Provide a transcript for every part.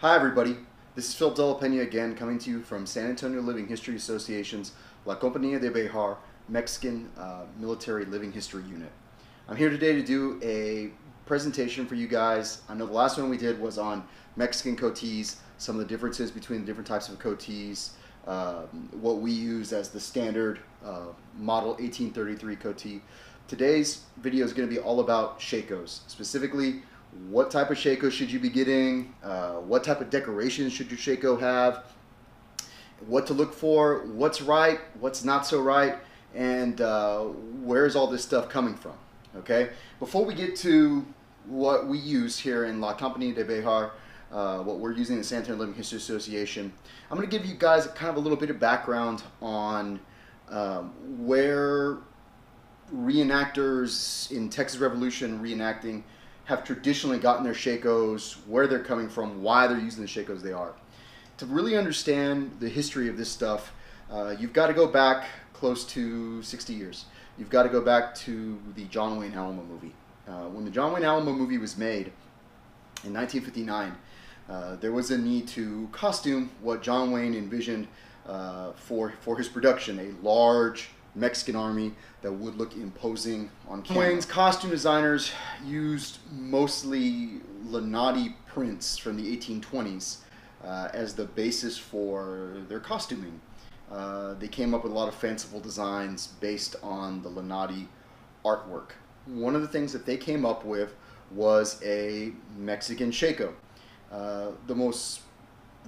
Hi everybody, this is Phil Della Pena again, coming to you from San Antonio Living History Association's La Compañía de Bejar Mexican Military Living History Unit. I'm here today to do a presentation for you guys. I know the last one we did was on Mexican coatees, some of the differences between the different types of coatees, what we use as the standard model 1833 coatee. Today's video is going to be all about Shakos, specifically what type of Shako should you be getting, what type of decorations should your Shako have, what to look for, what's right, what's not so right, and where's all this stuff coming from. Okay, before we get to what we use here in La Compañía de Bejar, what we're using in the San Antonio Living History Association, I'm going to give you guys kind of a little bit of background on where reenactors in Texas Revolution reenacting have traditionally gotten their Shakos, where they're coming from, why they're using the Shakos they are. To really understand the history of this stuff, you've got to go back close to 60 years. You've got to go back to the John Wayne Alamo movie. When the John Wayne Alamo movie was made in 1959, there was a need to costume what John Wayne envisioned for his production, a large Mexican army that would look imposing on camera. Wayne's costume designers used mostly Lenati prints from the 1820s as the basis for their costuming. They came up with a lot of fanciful designs based on the Lenati artwork. One of the things that they came up with was a Mexican Shako. The most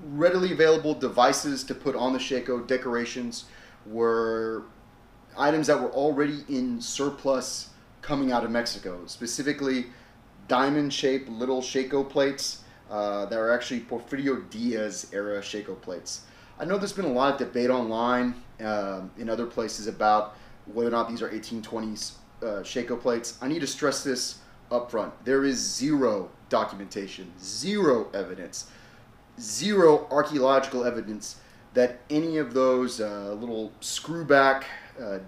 readily available devices to put on the Shako, decorations, were items that were already in surplus coming out of Mexico, specifically diamond-shaped little Shako plates that are actually Porfirio Diaz era Shako plates. I know there's been a lot of debate online in other places about whether or not these are 1820s Shako plates. I need to stress this up front. There is zero documentation, zero evidence, zero archaeological evidence that any of those little screwback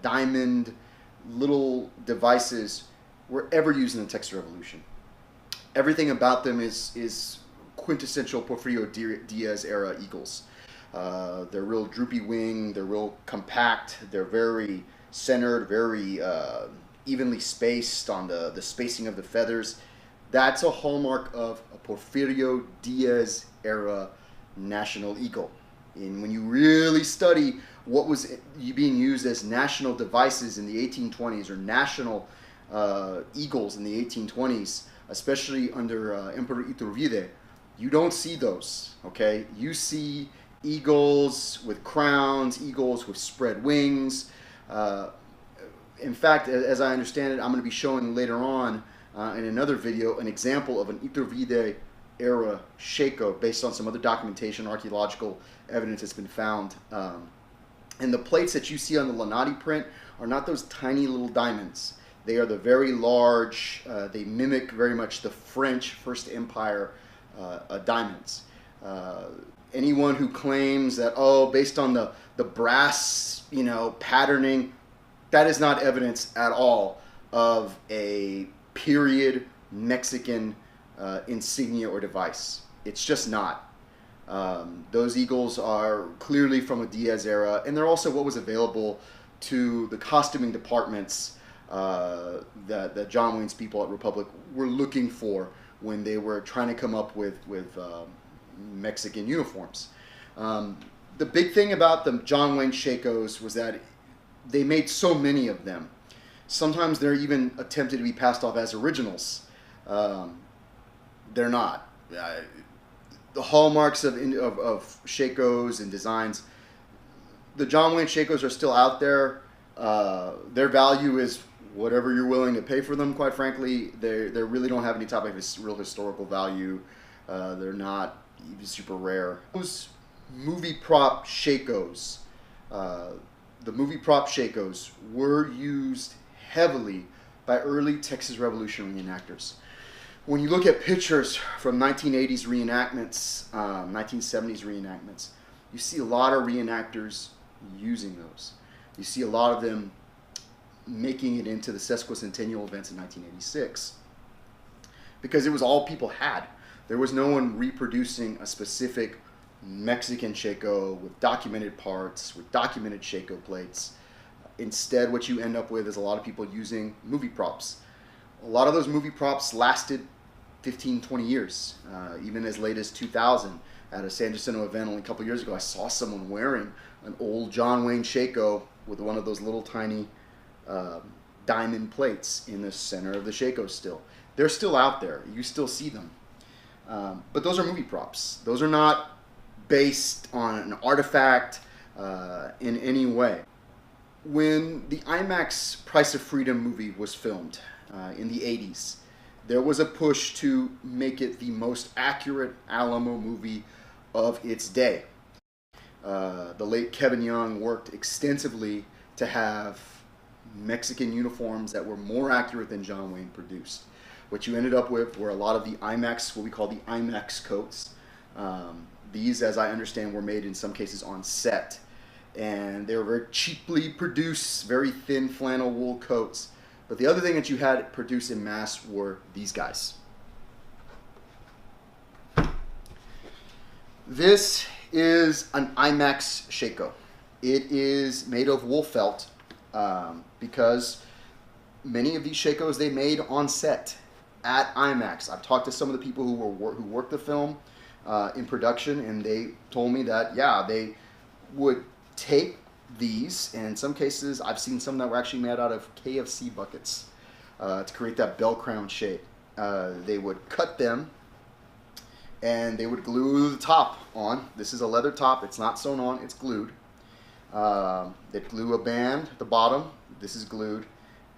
diamond little devices were ever used in the Texas Revolution. Everything about them is quintessential Porfirio Diaz era eagles. They're real droopy wing, they're real compact, they're very centered, very evenly spaced on the spacing of the feathers. That's a hallmark of a Porfirio Diaz era national eagle. And when you really study what was being used as national devices in the 1820s, or national eagles in the 1820s, especially under Emperor Iturbide, you don't see those, okay? You see eagles with crowns, eagles with spread wings. In fact, as I understand it, I'm going to be showing later on in another video an example of an Iturbide era Shako based on some other documentation, archaeological evidence that's been found. And the plates that you see on the Lenati print are not those tiny little diamonds. They are the very large, they mimic very much the French First Empire diamonds. Anyone who claims that, oh, based on the brass, patterning, that is not evidence at all of a period Mexican insignia or device. It's just not. Those eagles are clearly from a Diaz era, and they're also what was available to the costuming departments that John Wayne's people at Republic were looking for when they were trying to come up with Mexican uniforms. The big thing about the John Wayne Shakos was that they made so many of them. Sometimes they're even attempted to be passed off as originals. They're not. The hallmarks of Shakos and designs, the John Wayne Shakos are still out there. Their value is whatever you're willing to pay for them, quite frankly. They really don't have any type of real historical value. They're not even super rare. Those movie prop Shakos, the movie prop Shakos were used heavily by early Texas Revolution reenactors. When you look at pictures from 1980s reenactments, 1970s reenactments, you see a lot of reenactors using those. You see a lot of them making it into the sesquicentennial events in 1986. Because it was all people had. There was no one reproducing a specific Mexican Shako with documented parts, with documented Shako plates. Instead, what you end up with is a lot of people using movie props. A lot of those movie props lasted 15, 20 years, even as late as 2000. At a San Jacinto event only a couple years ago, I saw someone wearing an old John Wayne Shako with one of those little tiny diamond plates in the center of the Shako still. They're still out there. You still see them. But those are movie props. Those are not based on an artifact in any way. When the IMAX Price of Freedom movie was filmed in the 80s, there was a push to make it the most accurate Alamo movie of its day. The late Kevin Young worked extensively to have Mexican uniforms that were more accurate than John Wayne produced. What you ended up with were a lot of the IMAX, what we call the IMAX coats. These, as I understand, were made in some cases on set. And they were very cheaply produced, very thin flannel wool coats. But the other thing that you had produced in mass were these guys. This is an IMAX Shako. It is made of wool felt because many of these Shakos they made on set at IMAX. I've talked to some of the people who worked the film in production, and they told me that, yeah, they would take these, and in some cases I've seen some that were actually made out of KFC buckets to create that bell crown shape. They would cut them and they would glue the top on. This is a leather top. It's not sewn on, it's glued. They'd glue a band at the bottom. This is glued.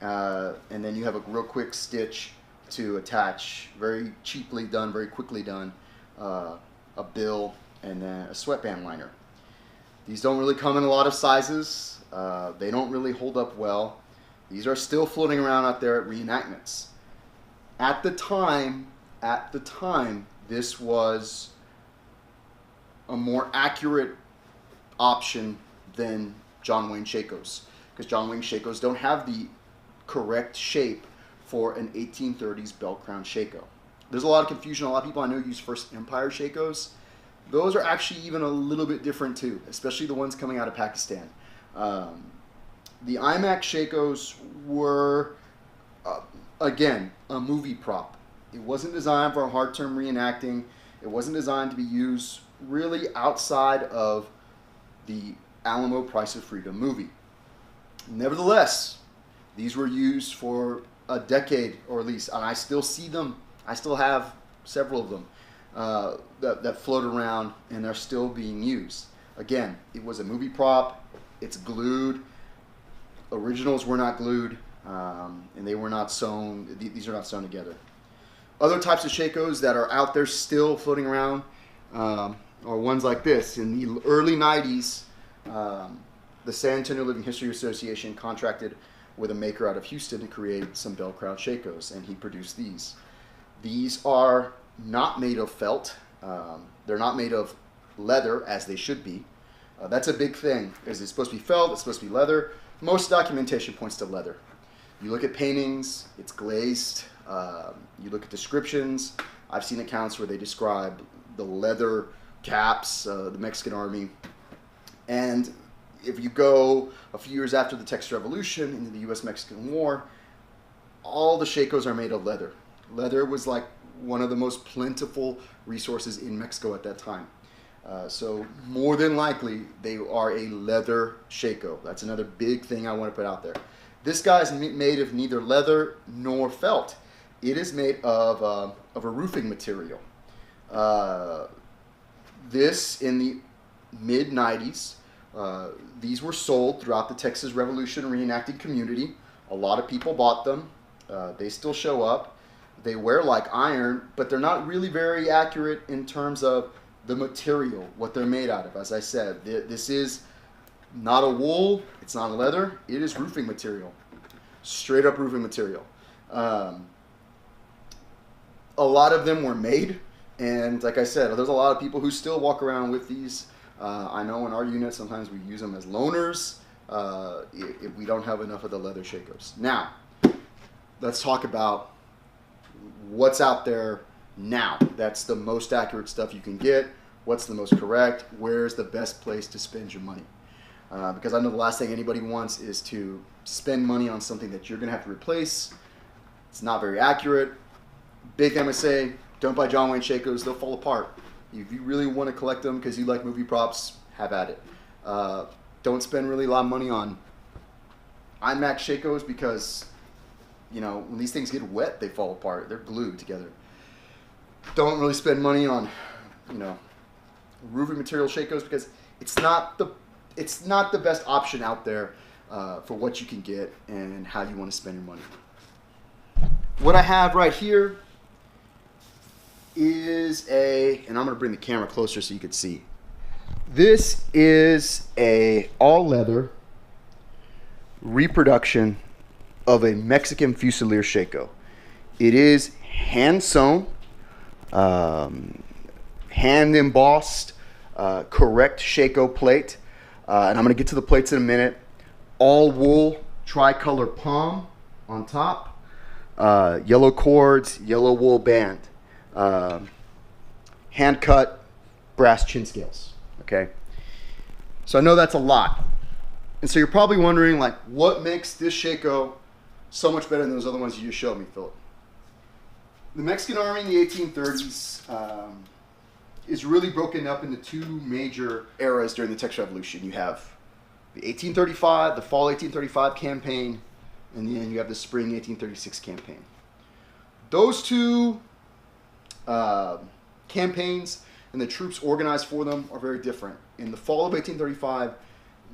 And then you have a real quick stitch to attach, very cheaply done, very quickly done, a bill and then a sweatband liner. These don't really come in a lot of sizes. They don't really hold up well. These are still floating around out there at reenactments. At the time, this was a more accurate option than John Wayne Shakos, because John Wayne Shakos don't have the correct shape for an 1830s bell crown Shako. There's a lot of confusion. A lot of people I know use First Empire Shakos. Those are actually even a little bit different too, especially the ones coming out of Pakistan. The IMAX Shakos were, again, a movie prop. It wasn't designed for a hard-term reenacting. It wasn't designed to be used really outside of the Alamo Price of Freedom movie. Nevertheless, these were used for a decade or at least, and I still see them. I still have several of them that float around, and they're still being used. Again, it was a movie prop. It's glued. Originals were not glued, and they were not sewn. These are not sewn together. Other types of Shakos that are out there still floating around are ones like this. In the early 90s, the San Antonio Living History Association contracted with a maker out of Houston to create some bell crown Shakos, and he produced these. These are not made of felt. They're not made of leather, as they should be. That's a big thing. Is it's supposed to be felt, it's supposed to be leather. Most documentation points to leather. You look at paintings, it's glazed. You look at descriptions. I've seen accounts where they describe the leather caps, the Mexican army. And if you go a few years after the Texas Revolution into the U.S.-Mexican War, all the Shakos are made of leather. Leather was like one of the most plentiful resources in Mexico at that time. So more than likely, they are a leather Shako. That's another big thing I want to put out there. This guy's made of neither leather nor felt. It is made of a roofing material. This, in the mid-90s, these were sold throughout the Texas Revolution reenacted community. A lot of people bought them. They still show up. They wear like iron, but they're not really very accurate in terms of the material, what they're made out of. As I said, this is not a wool, it's not a leather, it is roofing material. Straight up roofing material. A lot of them were made, and like I said, there's a lot of people who still walk around with these. I know in our unit sometimes we use them as loaners if we don't have enough of the leather Shakos. Now, let's talk about what's out there, now. That's the most accurate stuff you can get. What's the most correct? Where's the best place to spend your money? Because I know the last thing anybody wants is to spend money on something that you're going to have to replace. It's not very accurate. Big MSA, don't buy John Wayne Shakos. They'll fall apart. If you really want to collect them because you like movie props, have at it. Don't spend really a lot of money on IMAX Shakos because, you know, when these things get wet, they fall apart. They're glued together. Don't really spend money on, you know, roofing material Shakos because it's not the best option out there for what you can get and how you want to spend your money. What I have right here is and I'm going to bring the camera closer so you can see. This is a all leather reproduction of a Mexican Fusilier Shako. It is hand sewn, hand embossed, correct Shako plate. And I'm going to get to the plates in a minute. All wool tricolor palm on top. Yellow cords, yellow wool band. Hand cut brass chin scales. Okay. So I know that's a lot. And so you're probably wondering, like, what makes this Shako so much better than those other ones you just showed me, Philip? The Mexican Army in the 1830s is really broken up into two major eras during the Texas Revolution. You have the 1835, the fall 1835 campaign, and then you have the spring 1836 campaign. Those two campaigns and the troops organized for them are very different. In the fall of 1835,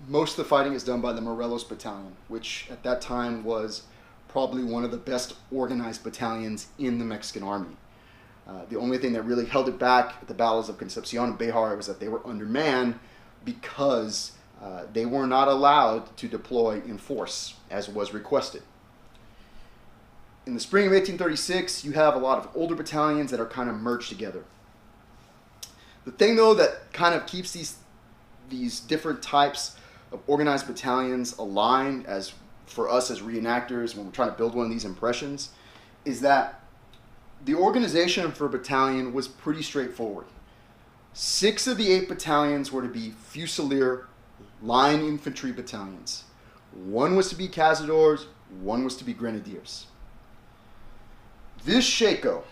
most of the fighting is done by the Morelos Battalion, which at that time was probably one of the best organized battalions in the Mexican Army. The only thing that really held it back at the battles of Concepcion and Bejar was that they were undermanned because they were not allowed to deploy in force as was requested. In the spring of 1836, you have a lot of older battalions that are kind of merged together. The thing, though, that kind of keeps these different types of organized battalions aligned as for us as reenactors when we're trying to build one of these impressions is that the organization for a battalion was pretty straightforward. 6 of the 8 battalions were to be Fusilier line infantry battalions. 1 was to be Cazadores, 1 was to be Grenadiers. This Shako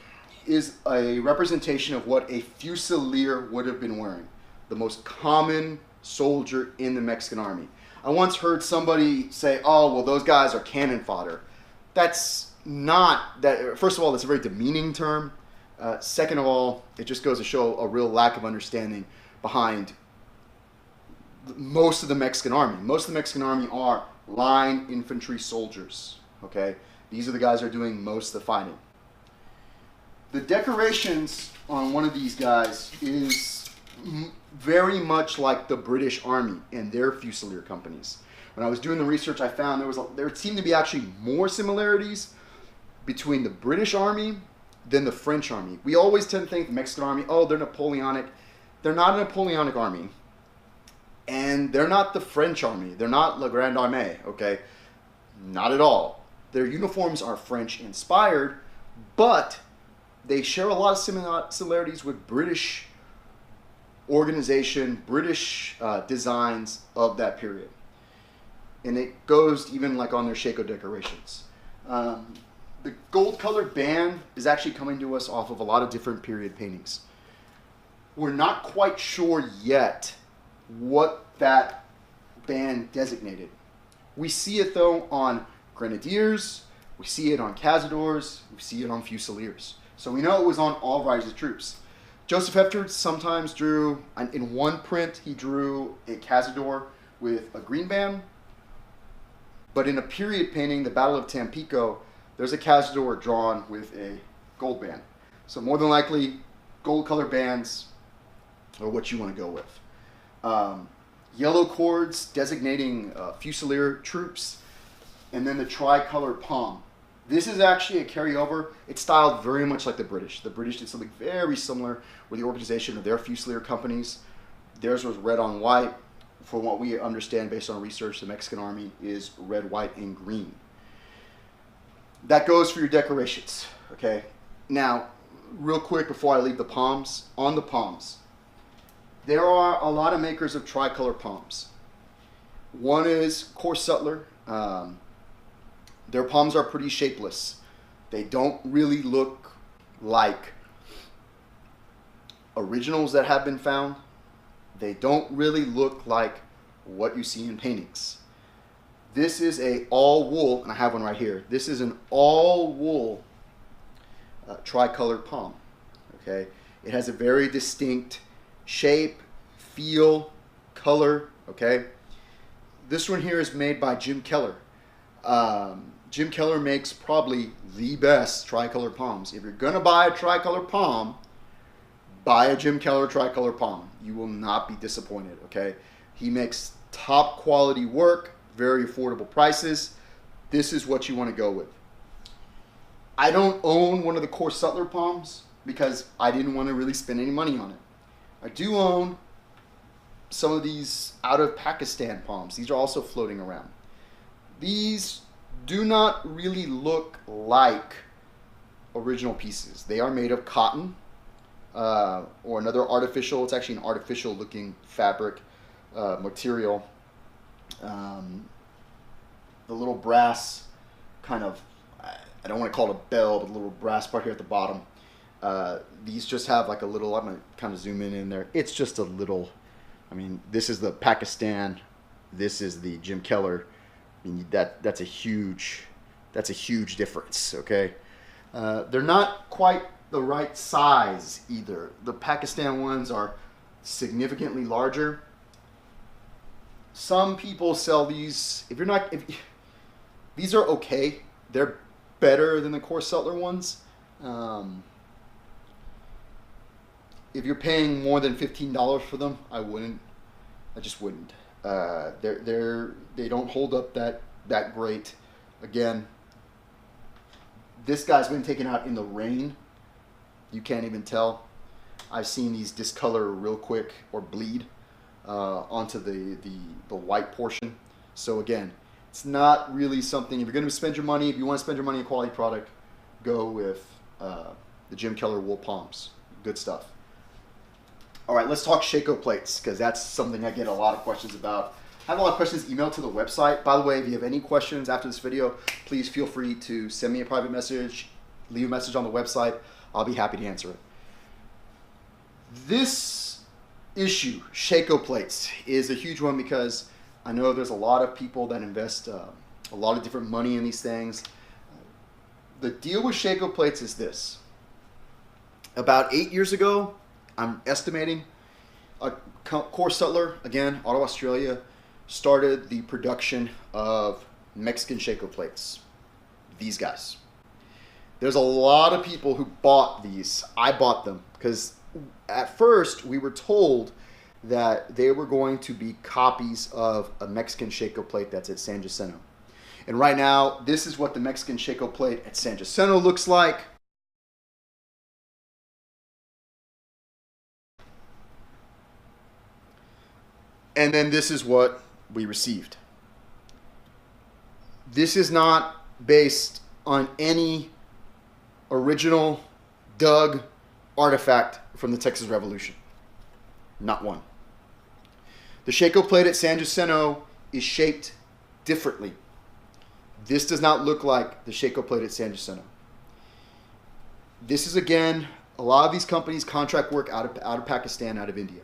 is a representation of what a Fusilier would have been wearing, the most common soldier in the Mexican Army. I once heard somebody say, oh, well, those guys are cannon fodder. That's not that. First of all, that's a very demeaning term. Second of all, it just goes to show a real lack of understanding behind most of the Mexican Army. Most of the Mexican Army are line infantry soldiers. Okay, these are the guys that are doing most of the fighting. The decorations on one of these guys is very much like the British Army and their Fusilier companies. When I was doing the research, I found there seemed to be actually more similarities between the British Army than the French Army. We always tend to think the Mexican Army, oh, they're Napoleonic. They're not a Napoleonic army. And they're not the French Army. They're not La Grande Armée, okay? Not at all. Their uniforms are French inspired, but they share a lot of similarities with British organization, British designs of that period. And it goes even like on their Shako decorations. The gold colored band is actually coming to us off of a lot of different period paintings. We're not quite sure yet what that band designated. We see it though on Grenadiers, we see it on Cazadores, we see it on Fusiliers. So we know it was on all varieties of troops. Joseph Hefter sometimes drew, in one print, he drew a Cazador with a green band. But in a period painting, the Battle of Tampico, there's a Cazador drawn with a gold band. So more than likely, gold color bands are what you want to go with. Yellow cords designating Fusilier troops, and then the tricolor palm. This is actually a carryover. It's styled very much like the British. The British did something very similar with the organization of their Fusilier companies. Theirs was red on white. From what we understand based on research, the Mexican Army is red, white, and green. That goes for your decorations, okay? Now, real quick before I leave the palms, on the palms, there are a lot of makers of tricolor palms. One is Core Sutler. Their palms are pretty shapeless. They don't really look like originals that have been found. They don't really look like what you see in paintings. This is a all wool, and I have one right here. This is an all wool tricolor palm. Okay, it has a very distinct shape, feel, color. Okay, this one here is made by Jim Keller. Jim Keller makes probably the best tricolor palms. If you're gonna buy a tricolor palm, buy a Jim Keller tricolor palm. You will not be disappointed. Okay, he makes top quality work, very affordable prices. This is what you want to go with. I don't own one of the Core Sutler palms because I didn't want to really spend any money on it. I do own some of these out of Pakistan palms. These are also floating around. These do not really look like original pieces. They are made of cotton or another artificial, it's actually an artificial looking fabric material. The little brass kind of, I don't want to call it a bell, but the little brass part here at the bottom. These just have like a little, I'm going to kind of zoom in there. It's just a little, I mean, this is the Pakistan, this is the Jim Keller. I mean, that's a huge difference, okay? They're not quite the right size either. The Pakistan ones are significantly larger. Some people sell these, these are okay. They're better than the Core Sutler ones. If you're paying more than $15 for them, I just wouldn't. They don't hold up that great. Again, this guy's been taken out in the rain. You can't even tell. I've seen these discolor real quick or bleed onto the white portion. So again, it's not really something, if you're going to spend your money, if you want to spend your money on a quality product, go with the Jim Keller wool palms. Good stuff. All right, let's talk Shako plates, because that's something I get a lot of questions about. I have a lot of questions emailed to the website. By the way, if you have any questions after this video, please feel free to send me a private message, leave a message on the website. I'll be happy to answer it. This issue, Shako plates, is a huge one because I know there's a lot of people that invest a lot of different money in these things. The deal with Shako plates is this. About 8 years ago, I'm estimating, Core Sutler, again, out of Australia, started the production of Mexican Shako plates. These guys. There's a lot of people who bought these. I bought them because at first we were told that they were going to be copies of a Mexican Shako plate that's at San Jacinto. And right now, this is what the Mexican Shako plate at San Jacinto looks like. And then this is what we received. This is not based on any original dug artifact from the Texas Revolution. Not one. The Shako plate at San Jacinto is shaped differently. This does not look like the Shako plate at San Jacinto. This is, again, a lot of these companies contract work out of Pakistan, out of India.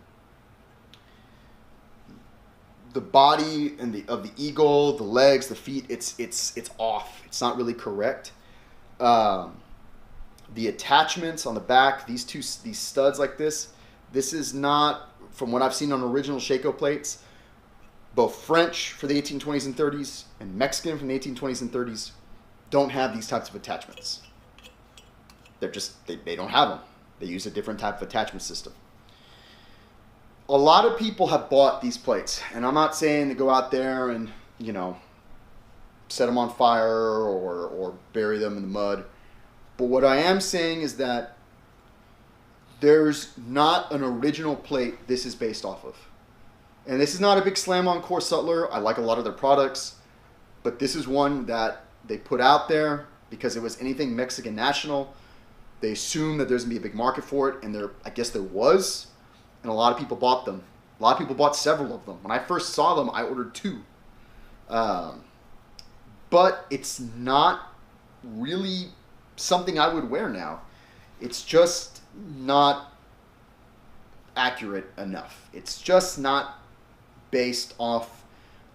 The body and of the eagle, the legs, the feet, it's off. It's not really correct. The attachments on the back, these studs like this is not, from what I've seen on original Shako plates, both French for the 1820s and 30s and Mexican from the 1820s and 30s don't have these types of attachments. They're just, they don't have them. They use a different type of attachment system. A lot of people have bought these plates, and I'm not saying to go out there and, you know, set them on fire or bury them in the mud. But what I am saying is that there's not an original plate this is based off of. And this is not a big slam on Core Sutler. I like a lot of their products, but this is one that they put out there because it was anything Mexican national. They assumed that there's going to be a big market for it, and I guess there was, and a lot of people bought them. A lot of people bought several of them. When I first saw them, I ordered 2. But it's not really something I would wear now. It's just not accurate enough. It's just not based off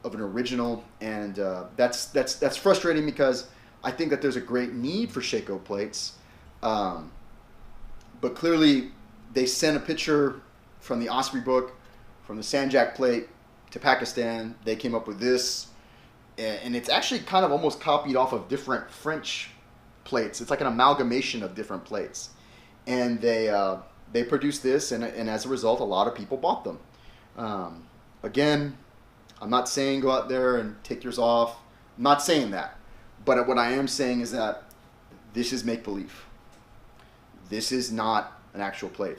of an original, and that's frustrating because I think that there's a great need for Shako plates. But clearly, they sent a picture from the Osprey book, from the Sanjak plate to Pakistan. They came up with this, and it's actually kind of almost copied off of different French plates. It's like an amalgamation of different plates, and they produced this, and as a result, a lot of people bought them. Again, I'm not saying go out there and take yours off. I'm not saying that, but what I am saying is that this is make-believe. This is not an actual plate.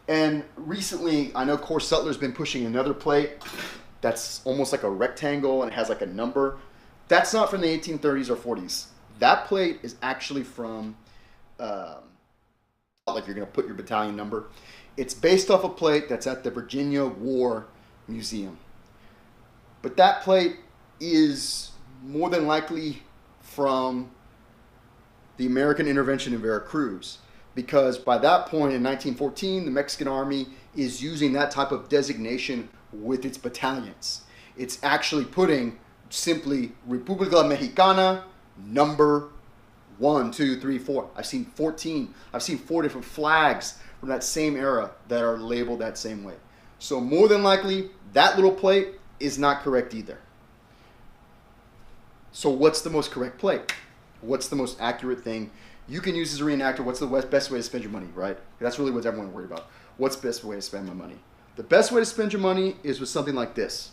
And recently, I know Core Sutler's been pushing another plate that's almost like a rectangle and it has like a number. That's not from the 1830s or 40s. That plate is actually from, like you're going to put your battalion number. It's based off a plate that's at the Virginia War Museum. But that plate is more than likely from the American intervention in Veracruz, because by that point in 1914, the Mexican army is using that type of designation with its battalions. It's actually putting simply República Mexicana number 1, 2, 3, 4. I've seen 14. I've seen 4 different flags from that same era that are labeled that same way. So more than likely, that little plate is not correct either. So what's the most correct plate? What's the most accurate thing you can use as a reenactor? What's the best way to spend your money, right? That's really what everyone worried about. What's the best way to spend my money? The best way to spend your money is with something like this.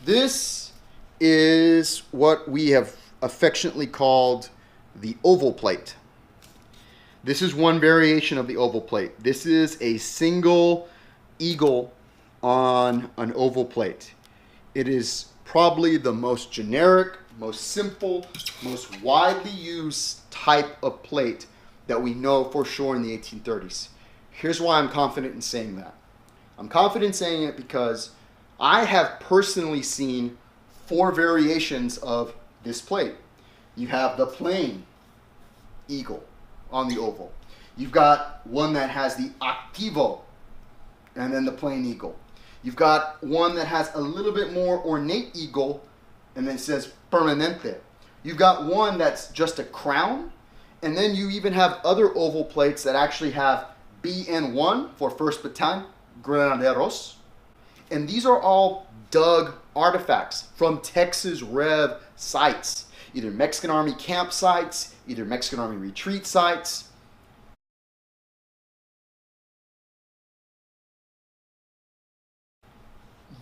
This is what we have affectionately called the oval plate. This is one variation of the oval plate. This is a single eagle on an oval plate. It is probably the most generic, most simple, most widely used type of plate that we know for sure in the 1830s. Here's why I'm confident in saying that. I'm confident in saying it because I have personally seen 4 variations of this plate. You have the plain eagle on the oval. You've got one that has the activo and then the plain eagle. You've got one that has a little bit more ornate eagle and then it says permanente. You've got one that's just a crown, and then you even have other oval plates that actually have BN1 for 1st Battalion Granaderos. And these are all dug artifacts from Texas Rev sites, either Mexican Army campsites, either Mexican Army retreat sites.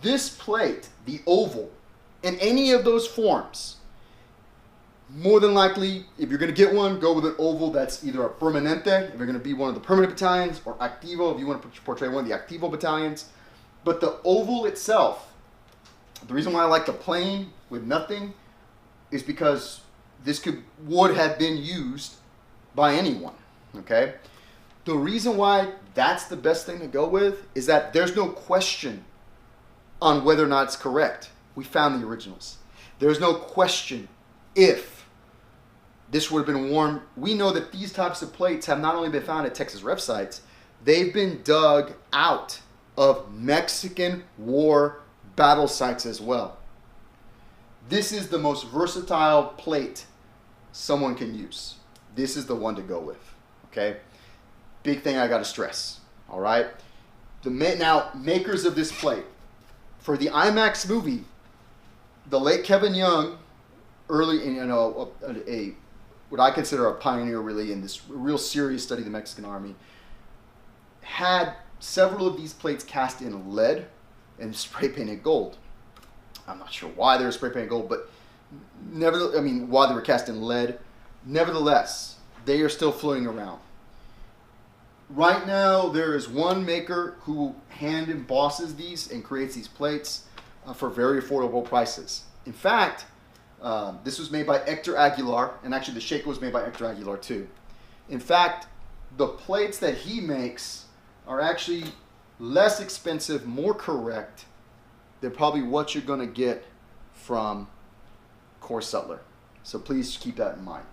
This plate, the oval, in any of those forms, more than likely, if you're going to get one, go with an oval that's either a permanente, if you're going to be one of the permanent battalions, or activo, if you want to portray one of the activo battalions. But the oval itself, the reason why I like the plain with nothing is because this would have been used by anyone, okay? The reason why that's the best thing to go with is that there's no question on whether or not it's correct. We found the originals. There's no question if this would have been worn. We know that these types of plates have not only been found at Texas Rev sites, they've been dug out of Mexican War battle sites as well. This is the most versatile plate someone can use. This is the one to go with, okay? Big thing I got to stress, all right? Now, makers of this plate, for the IMAX movie, the late Kevin Young, early, what I consider a pioneer really in this real serious study of the Mexican Army, had several of these plates cast in lead and spray painted gold. I'm not sure why they were spray painted gold, but why they were cast in lead. Nevertheless, they are still floating around. Right now, there is one maker who hand embosses these and creates these plates for very affordable prices. In fact, this was made by Hector Aguilar, and actually the Shako was made by Hector Aguilar too. In fact, the plates that he makes are actually less expensive, more correct than probably what you're going to get from Core Sutler. So please keep that in mind.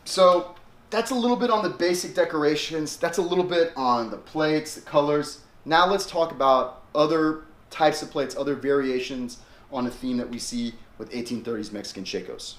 So that's a little bit on the basic decorations. That's a little bit on the plates, the colors. Now let's talk about other types of plates, other variations on a theme that we see with 1830s Mexican Shakos.